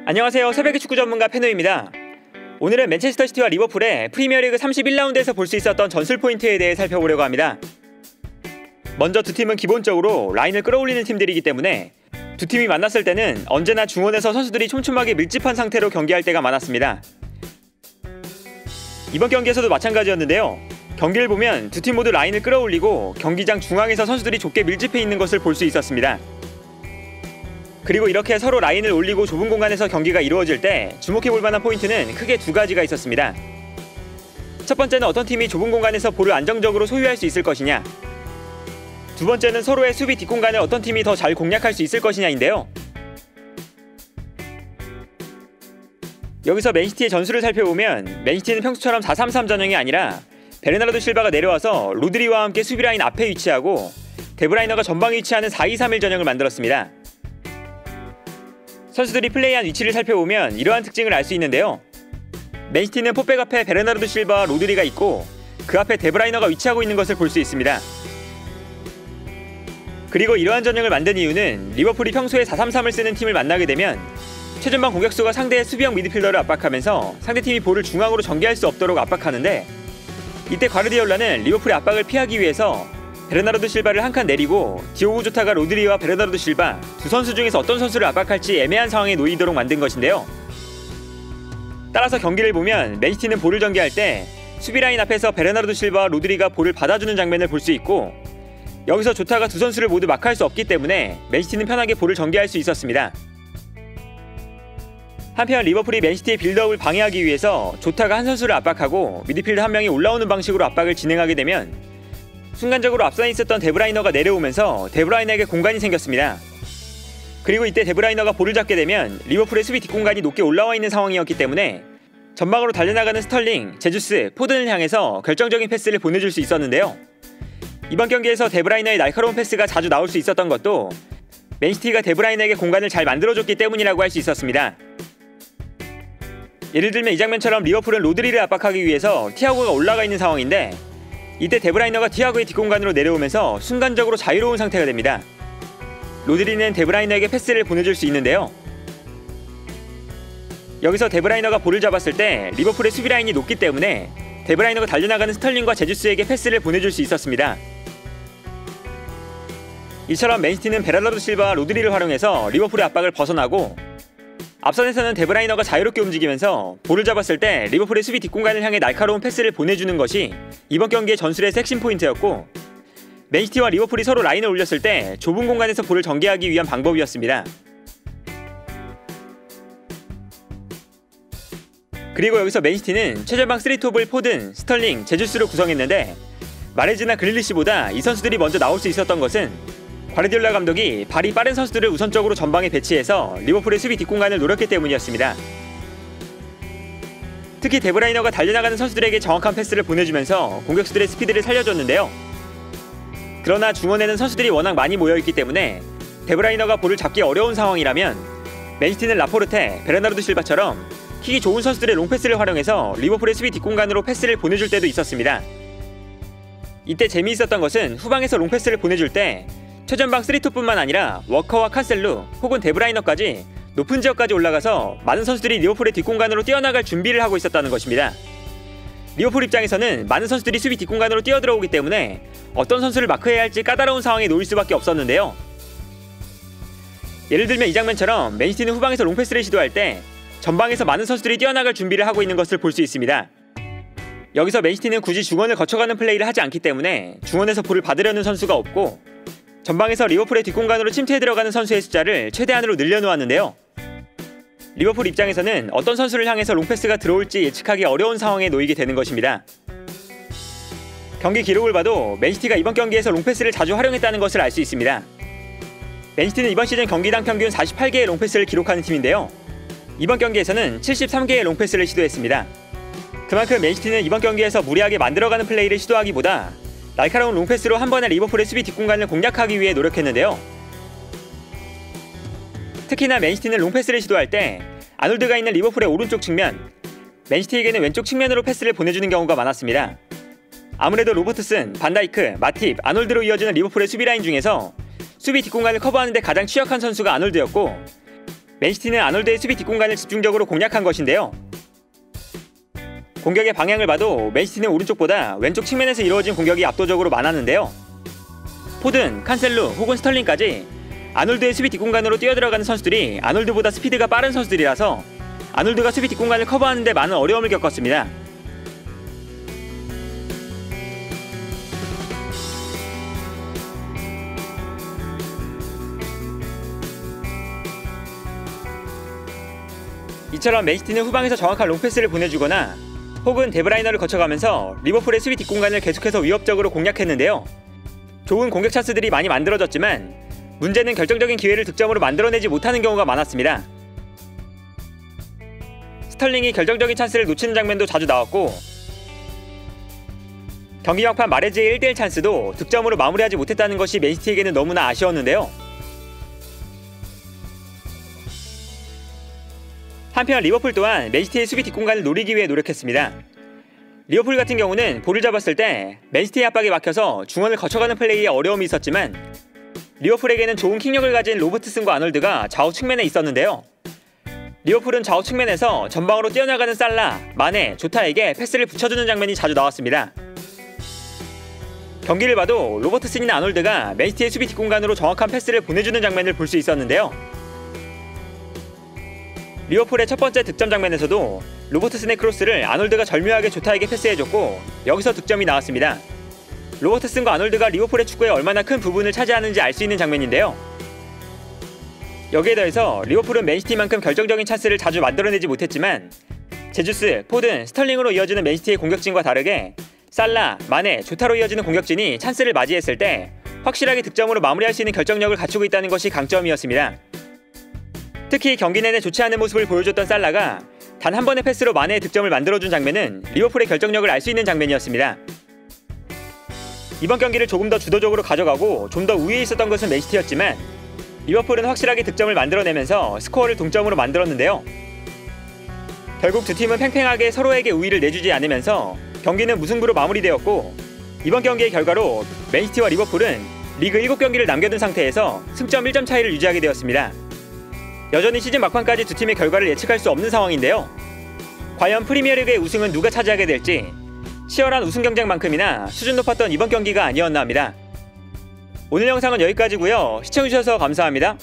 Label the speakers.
Speaker 1: 안녕하세요. 새벽의 축구 전문가 페노입니다. 오늘은 맨체스터 시티와 리버풀의 프리미어리그 31라운드에서 볼 수 있었던 전술 포인트에 대해 살펴보려고 합니다. 먼저 두 팀은 기본적으로 라인을 끌어올리는 팀들이기 때문에 두 팀이 만났을 때는 언제나 중원에서 선수들이 촘촘하게 밀집한 상태로 경기할 때가 많았습니다. 이번 경기에서도 마찬가지였는데요. 경기를 보면 두 팀 모두 라인을 끌어올리고 경기장 중앙에서 선수들이 좁게 밀집해 있는 것을 볼 수 있었습니다. 그리고 이렇게 서로 라인을 올리고 좁은 공간에서 경기가 이루어질 때 주목해볼 만한 포인트는 크게 두 가지가 있었습니다. 첫 번째는 어떤 팀이 좁은 공간에서 볼을 안정적으로 소유할 수 있을 것이냐, 두 번째는 서로의 수비 뒷공간을 어떤 팀이 더 잘 공략할 수 있을 것이냐인데요. 여기서 맨시티의 전술을 살펴보면 맨시티는 평소처럼 4-3-3 전형이 아니라 베르나르도 실바가 내려와서 로드리와 함께 수비라인 앞에 위치하고 데브라이너가 전방에 위치하는 4-2-3-1 전형을 만들었습니다. 선수들이 플레이한 위치를 살펴보면 이러한 특징을 알 수 있는데요. 맨시티는 포백 앞에 베르나르도 실바와 로드리가 있고 그 앞에 데브라이너가 위치하고 있는 것을 볼 수 있습니다. 그리고 이러한 전형을 만든 이유는 리버풀이 평소에 4-3-3을 쓰는 팀을 만나게 되면 최전방 공격수가 상대의 수비형 미드필더를 압박하면서 상대팀이 볼을 중앙으로 전개할 수 없도록 압박하는데, 이때 과르디올라는 리버풀의 압박을 피하기 위해서 베르나르도 실바를 한 칸 내리고 디오고 조타가 로드리와 베르나르도 실바 두 선수 중에서 어떤 선수를 압박할지 애매한 상황에 놓이도록 만든 것인데요. 따라서 경기를 보면 맨시티는 볼을 전개할 때 수비라인 앞에서 베르나르도 실바와 로드리가 볼을 받아주는 장면을 볼 수 있고, 여기서 조타가 두 선수를 모두 마크할 수 없기 때문에 맨시티는 편하게 볼을 전개할 수 있었습니다. 한편 리버풀이 맨시티의 빌드업을 방해하기 위해서 조타가 한 선수를 압박하고 미드필더 한 명이 올라오는 방식으로 압박을 진행하게 되면 순간적으로 앞선에 있었던 데브라이너가 내려오면서 데브라이너에게 공간이 생겼습니다. 그리고 이때 데브라이너가 볼을 잡게 되면 리버풀의 수비 뒷공간이 높게 올라와 있는 상황이었기 때문에 전방으로 달려나가는 스털링, 제주스, 포든을 향해서 결정적인 패스를 보내줄 수 있었는데요. 이번 경기에서 데브라이너의 날카로운 패스가 자주 나올 수 있었던 것도 맨시티가 데브라이너에게 공간을 잘 만들어줬기 때문이라고 할 수 있었습니다. 예를 들면 이 장면처럼 리버풀은 로드리를 압박하기 위해서 티아고가 올라가 있는 상황인데, 이때 데브라이너가 티아고의 뒷공간으로 내려오면서 순간적으로 자유로운 상태가 됩니다. 로드리는 데브라이너에게 패스를 보내줄 수 있는데요. 여기서 데브라이너가 볼을 잡았을 때 리버풀의 수비 라인이 높기 때문에 데브라이너가 달려나가는 스털링과 제주스에게 패스를 보내줄 수 있었습니다. 이처럼 맨시티는 베르나르도 실바와 로드리를 활용해서 리버풀의 압박을 벗어나고, 앞선에서는 데브라이너가 자유롭게 움직이면서 볼을 잡았을 때 리버풀의 수비 뒷공간을 향해 날카로운 패스를 보내주는 것이 이번 경기의 전술의 핵심 포인트였고, 맨시티와 리버풀이 서로 라인을 올렸을 때 좁은 공간에서 볼을 전개하기 위한 방법이었습니다. 그리고 여기서 맨시티는 최전방 3톱을 포든, 스털링, 제주스로 구성했는데, 마레즈나 그릴리시보다 이 선수들이 먼저 나올 수 있었던 것은 과르디올라 감독이 발이 빠른 선수들을 우선적으로 전방에 배치해서 리버풀의 수비 뒷공간을 노렸기 때문이었습니다. 특히 데브라이너가 달려나가는 선수들에게 정확한 패스를 보내주면서 공격수들의 스피드를 살려줬는데요. 그러나 중원에는 선수들이 워낙 많이 모여있기 때문에 데브라이너가 볼을 잡기 어려운 상황이라면 맨시티는 라포르테, 베르나르도 실바처럼 킥이 좋은 선수들의 롱패스를 활용해서 리버풀의 수비 뒷공간으로 패스를 보내줄 때도 있었습니다. 이때 재미있었던 것은 후방에서 롱패스를 보내줄 때 최전방 3톱뿐만 아니라 워커와 칸셀루 혹은 데브라이너까지 높은 지역까지 올라가서 많은 선수들이 리버풀의 뒷공간으로 뛰어나갈 준비를 하고 있었다는 것입니다. 리버풀 입장에서는 많은 선수들이 수비 뒷공간으로 뛰어들어오기 때문에 어떤 선수를 마크해야 할지 까다로운 상황에 놓일 수밖에 없었는데요. 예를 들면 이 장면처럼 맨시티는 후방에서 롱패스를 시도할 때 전방에서 많은 선수들이 뛰어나갈 준비를 하고 있는 것을 볼 수 있습니다. 여기서 맨시티는 굳이 중원을 거쳐가는 플레이를 하지 않기 때문에 중원에서 볼을 받으려는 선수가 없고, 전방에서 리버풀의 뒷공간으로 침투해 들어가는 선수의 숫자를 최대한으로 늘려놓았는데요. 리버풀 입장에서는 어떤 선수를 향해서 롱패스가 들어올지 예측하기 어려운 상황에 놓이게 되는 것입니다. 경기 기록을 봐도 맨시티가 이번 경기에서 롱패스를 자주 활용했다는 것을 알 수 있습니다. 맨시티는 이번 시즌 경기당 평균 48개의 롱패스를 기록하는 팀인데요. 이번 경기에서는 73개의 롱패스를 시도했습니다. 그만큼 맨시티는 이번 경기에서 무리하게 만들어가는 플레이를 시도하기보다 날카로운 롱패스로 한 번에 리버풀의 수비 뒷공간을 공략하기 위해 노력했는데요. 특히나 맨시티는 롱패스를 시도할 때 아놀드가 있는 리버풀의 오른쪽 측면, 맨시티에게는 왼쪽 측면으로 패스를 보내주는 경우가 많았습니다. 아무래도 로버트슨, 반다이크, 마팁, 아놀드로 이어지는 리버풀의 수비 라인 중에서 수비 뒷공간을 커버하는 데 가장 취약한 선수가 아놀드였고, 맨시티는 아놀드의 수비 뒷공간을 집중적으로 공략한 것인데요. 공격의 방향을 봐도 맨시티는 오른쪽보다 왼쪽 측면에서 이루어진 공격이 압도적으로 많았는데요. 포든, 칸셀루 혹은 스털링까지 아놀드의 수비 뒷공간으로 뛰어들어가는 선수들이 아놀드보다 스피드가 빠른 선수들이라서 아놀드가 수비 뒷공간을 커버하는 데 많은 어려움을 겪었습니다. 이처럼 맨시티는 후방에서 정확한 롱패스를 보내주거나 혹은 데브라이너를 거쳐가면서 리버풀의 수비 뒷공간을 계속해서 위협적으로 공략했는데요. 좋은 공격 찬스들이 많이 만들어졌지만 문제는 결정적인 기회를 득점으로 만들어내지 못하는 경우가 많았습니다. 스털링이 결정적인 찬스를 놓치는 장면도 자주 나왔고 경기 막판 마레즈의 1대1 찬스도 득점으로 마무리하지 못했다는 것이 맨시티에게는 너무나 아쉬웠는데요. 한편 리버풀 또한 맨시티의 수비 뒷공간을 노리기 위해 노력했습니다. 리버풀 같은 경우는 볼을 잡았을 때 맨시티의 압박에 막혀서 중원을 거쳐가는 플레이에 어려움이 있었지만 리버풀에게는 좋은 킥력을 가진 로버트슨과 아놀드가 좌우 측면에 있었는데요. 리버풀은 좌우 측면에서 전방으로 뛰어나가는 살라, 마네, 조타에게 패스를 붙여주는 장면이 자주 나왔습니다. 경기를 봐도 로버트슨이나 아놀드가 맨시티의 수비 뒷공간으로 정확한 패스를 보내주는 장면을 볼 수 있었는데요. 리버풀의 첫 번째 득점 장면에서도 로버트슨의 크로스를 아놀드가 절묘하게 조타에게 패스해줬고 여기서 득점이 나왔습니다. 로버트슨과 아놀드가 리버풀의 축구에 얼마나 큰 부분을 차지하는지 알 수 있는 장면인데요. 여기에 더해서 리버풀은 맨시티만큼 결정적인 찬스를 자주 만들어내지 못했지만 제주스, 포든, 스털링으로 이어지는 맨시티의 공격진과 다르게 살라, 마네, 조타로 이어지는 공격진이 찬스를 맞이했을 때 확실하게 득점으로 마무리할 수 있는 결정력을 갖추고 있다는 것이 강점이었습니다. 특히 경기 내내 좋지 않은 모습을 보여줬던 살라가 단 한 번의 패스로 마네의 득점을 만들어준 장면은 리버풀의 결정력을 알 수 있는 장면이었습니다. 이번 경기를 조금 더 주도적으로 가져가고 좀 더 우위에 있었던 것은 맨시티였지만 리버풀은 확실하게 득점을 만들어내면서 스코어를 동점으로 만들었는데요. 결국 두 팀은 팽팽하게 서로에게 우위를 내주지 않으면서 경기는 무승부로 마무리되었고 이번 경기의 결과로 맨시티와 리버풀은 리그 7경기를 남겨둔 상태에서 승점 1점 차이를 유지하게 되었습니다. 여전히 시즌 막판까지 두 팀의 결과를 예측할 수 없는 상황인데요. 과연 프리미어리그의 우승은 누가 차지하게 될지 치열한 우승 경쟁만큼이나 수준 높았던 이번 경기가 아니었나 합니다. 오늘 영상은 여기까지고요. 시청해주셔서 감사합니다.